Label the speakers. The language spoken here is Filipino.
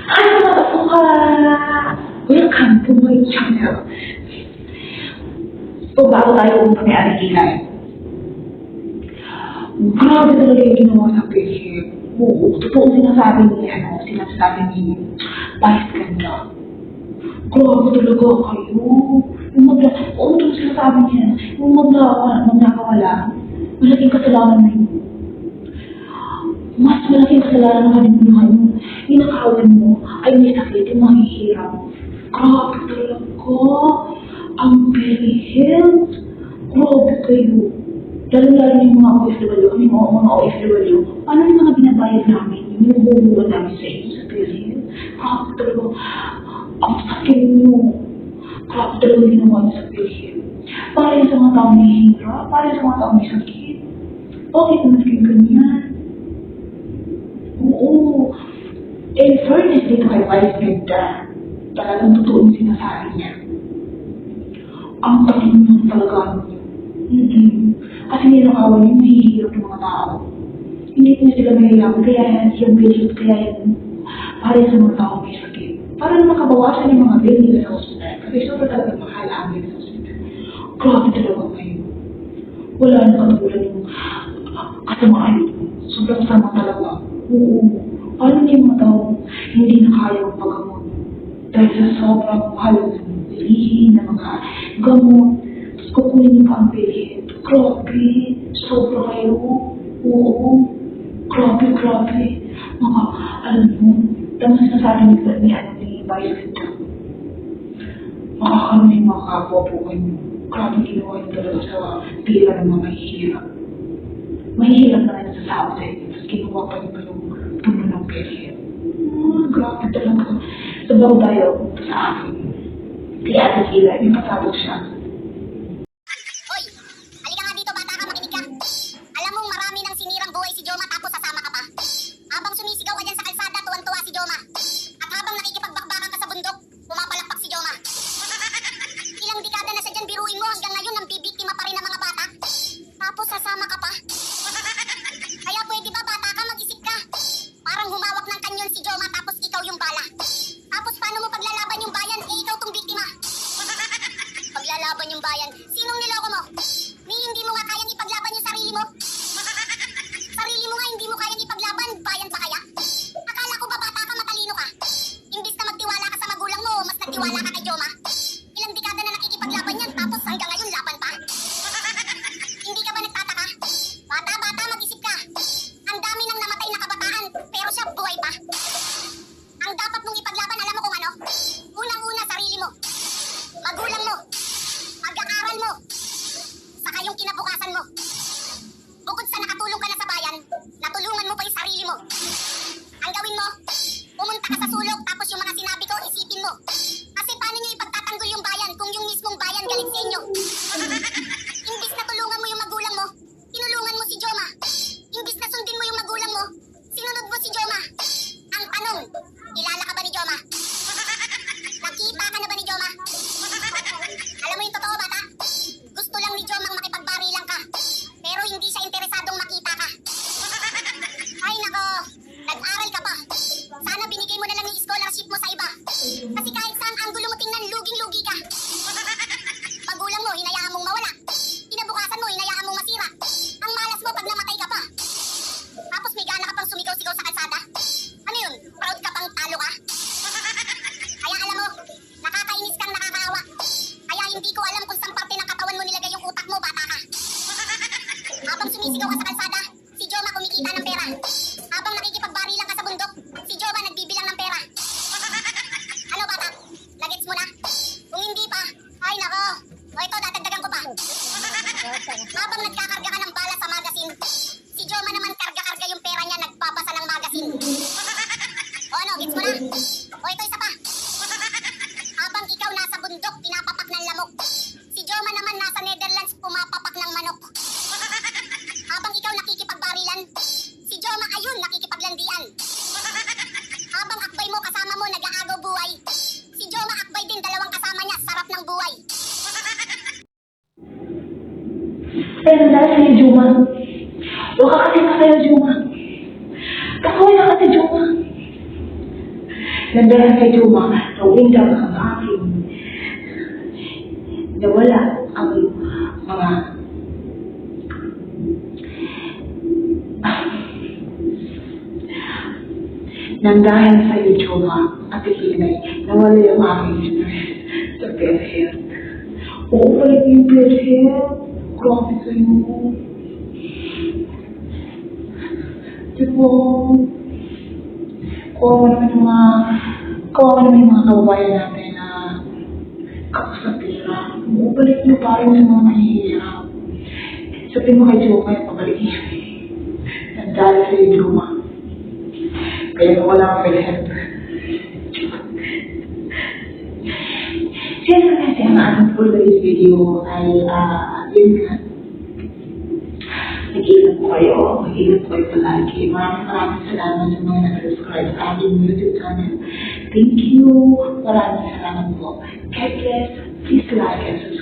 Speaker 1: Ano ka? Welcome to my channel. So, bago tayo pumunta kay Ate Kilay. Grabe talaga yung ginawa sa Philip. Oo, totoo sinasabi ni Vice Ganda. Grabe talaga kayo. Oo, totoo sinasabi niya. Yung magnakawala, malaking kasalanan na yun. Mas malaking kasalanan na kalimutan mo. Inakawan mo ay may sakit, yung mahihirap. Grabe talaga. Ang very health. Grabe kayo. Lalo-lalo yung mga OFW, mga OFW. Ano yung mga binabayad namin? Yung humuhuwa namin sa inyo sa Philippines? Grabe talaga. Ang sakit nyo. Grabe talaga ginawa niyo sa Philippines. Para yung sa mga taong may hira, para yung sa mga taong may sakit. Okay naman kayo ganyan. Oo. In fairness dito kay Vice Ganda, talagang totoo yung sinasabi niya. Ang takin mo talaga niyo. Kasi ninakawan yung mahihirap ng mga tao. Hindi po sila mahihirap, kaya yung bills, kaya yung para sa mga tao may sakit. Para na makabawasan yung mga bill nila sa hospital. Kasi sobrang talaga mahal ang bill sa hospital. Grabe talaga ngayon. Wala na katulad yung kasamaan. Sobrang sama talaga. Oo. Paano niya yung mga tao hindi na kaya ang paggamot? Dahil sa sobrang mahal ng bilihin, ng mga gamot, tapos kukunin yung pang bilihin. Grabe. Sobra kayo. Oo. Grabe. Mga, alam mo, tama sinasabi ni Vice Ganda. Makakaroon yung mga kapwa-bukan nyo. Grabe ginawa nyo talaga sa pira ng mga mahihirap. Mahihirap na rin sa sahod sa inyo. Tapos ginawa pa nyo pa yung puno ng pera. Grabe talaga. So, bago tayo sa akin. Kaya Ate Kilay, may pasabog siya.
Speaker 2: Sumisigaw ka dyan sa kalsada, tuwan-tuwa si Joma. At habang nakikipagbakbakan ka sa bundok, pumapalakpak si Joma. Ilang dekada na siya dyan, biruin mo, hanggang ngayon nambibiktima pa rin ng mga bata. Tapos sasama ka pa. Kaya pwede ba bata ka, mag-isip ka? Parang humawak ng kanyon si Joma, tapos ikaw yung bala. Tapos paano mo paglalaban yung bayan, eh ikaw tong biktima. Paglalaban yung bayan, sinong niloko mo? Hindi mo nga kayang ipaglaban yung sarili mo? Sarili mo nga hindi mo kayang ipaglaban, bayan pa kaya? Akala ko ba bata ka, matalino ka? Imbis na magtiwala ka sa magulang mo, mas nagtiwala ka kay Joma. Ilang dekada na nakikipaglaban yan, tapos hanggang ngayon laban pa? Hindi ka ba nagtataka? Bata-bata, mag-isip ka. Ang dami nang namatay na kabataan, pero siya buhay pa. Ang dapat mong ipaglaban, alam mo kung ano? Unang-una, sarili mo. Magulang mo. Pag-aaral mo. Saka yung kinabukasan mo. Bukod sa nakatulong ka na sa bayan, natulungan mo pa yung sarili mo. Ang gawin mo, pumunta ka sa sulok tapos yung mga sinabi ko, isipin mo. Kasi paano nyo ipagtatanggol yung bayan kung yung mismong bayan galit sa inyo? Imbis na tulungan mo yung magulang mo, tinulungan mo si Joma. Imbis na sundin mo yung magulang mo, sinunod mo si Joma. Ang tanong, kilala ka ba ni Joma? Nakita ka na ba ni Joma? Alam mo yung totoo, bata? Gusto lang ni Joma makipagbarilan ka. Pero hindi siya interesadong makita ka. Ay nako, nag-aral ka pa. Sana binigay mo na lang yung scholarship mo sa iba. Kasi kahit saan anggulo mo tingnan, luging-lugi ka. Magulang mo, hinayaan mong mawala. Kinabukasan mo, hinayaan mong masira. Ang malas mo pag namatay ka pa. Tapos may gana ka pang sumigaw-sigaw sa kalsada. Ano yun? Proud ka pang talo ka? Kaya alam mo, nakakainis kang nakakaawa. Kaya hindi ko alam kung saan parte ng katawan mo nilagay yung utak mo, bata ka. Habang sumisigaw ka sa kalsada, si Joma kumikita ng pera. Habang nakikipagbarilan ka sa bundok, si Joma nagbibilang ng pera. Ano bata? Nagets mo na? Kung hindi pa, ay nako. O ito, dadagdagan ko pa. Habang nagkakarga ka ng bala sa magasin, si Joma naman karga-karga yung pera niya, nagpapasa ng magasin. O ano, gets mo na? O ito, isa pa. Habang ikaw nasa bundok, pinapapak ng lamok. Si Joma naman nasa Netherlands, pumapapak ng manok. Habang ikaw nakikipagbarilan, si Joma ayun nakikipaglandian. Habang akbay mo kasama mo nag-aagaw buhay, si Joma akbay din, dalawang kasama niya, sarap ng buhay.
Speaker 1: Pero dahil sa'yo, Joma. Huwag ka kasi na sa'yo, Joma. Kasaway na kasi, Joma. Nandahan kay Juma, nawing lang ang aking nawala ang mga nang dahil sa iyo, Juma, at ikinay, nawala yung aking stress sa PhilHealth. Oo, balik yung PhilHealth. Grabe sa'yo. Diba? Kawawa naman yung mga kababayan natin na kakasapira. Oo, balik niyo pa rin sa mga mahihirap. Sabihin mo kay Juma, pabalik niyo. Nagdala sa iyo, Juma. Kaya wala ang PhilHealth. Siya na kasi ang ating for today's video ay yun nga. Nag-iingat po kayo. Mag-iingat po kayo palagi. Maraming salamat sa mga nag-subscribe sa ating YouTube channel. Thank you. Maraming salamat po. God bless. Please like and subscribe.